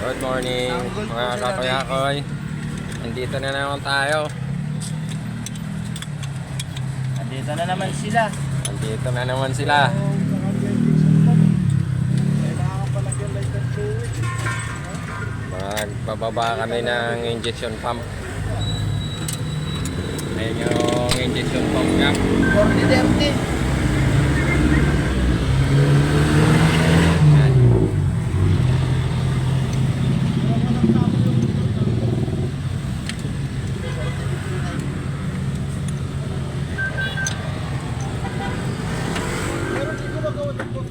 Good morning mga kakoy-kakoy. Nandito na naman tayo. Andito na naman sila. Nandito na naman sila. Magbababa kami ng injection pump. Ayan yung injection pump niya. 40-30.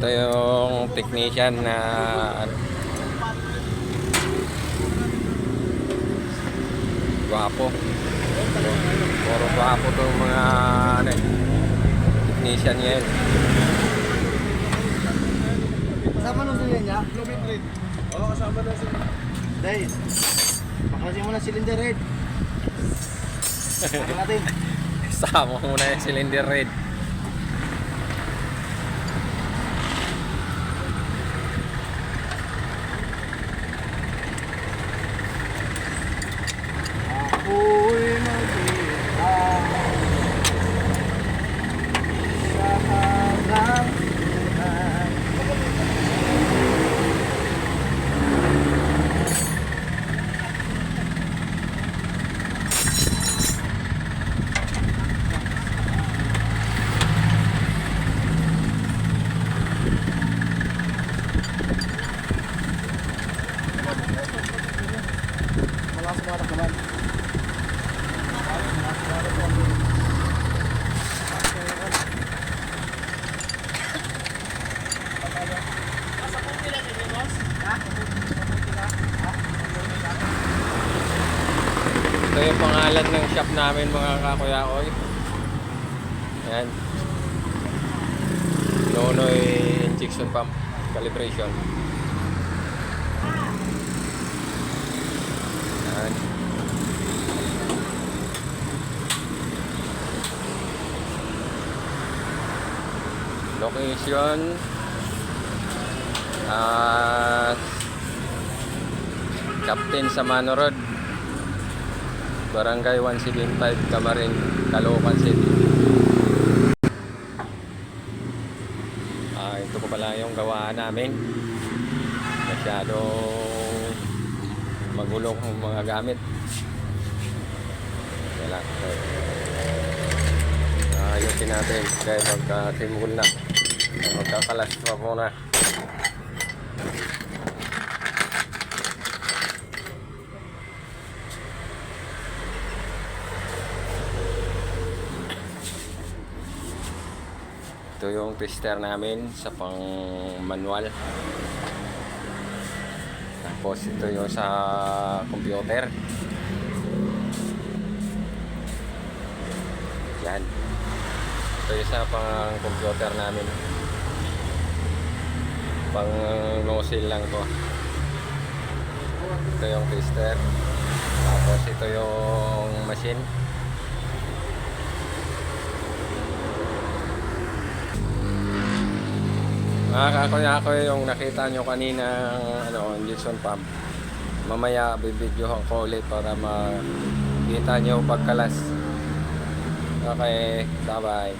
Ito yung technician na gwapo. Puro gwapo itong mga technician yan. Kasama nung sila niya? Lumit red. Oo, kasama na sila. Dahil, pakasin mo na cylinder red. Kasama natin. Sama muna yung cylinder red. Ako'y mag-iisa sa harang buhay. Malakas mga naman. Ito yung pangalan ng shop namin mga kakuyakoy. Ayan. Nonoy injection pump calibration. Ayan. Location Captain Samano Road, Barangay 175, Camarin, Caloocan City. Ito po pala yung gawaan namin. Masyadong magulong ang mga gamit. Wala. Ayusin natin dahil magkasimul na. Magkakalas pa muna. Ito yung tester namin sa pang manual. Tapos ito yung sa computer. Yan. Ito yung sa pang computer namin. Pang nozzle lang to. Ito yung tester. Tapos ito yung machine. Ako yung nakita nyo kanina injection pump. Mamaya bibidyohan ko ulit para makita nyo pagkalas. Okay, bye bye.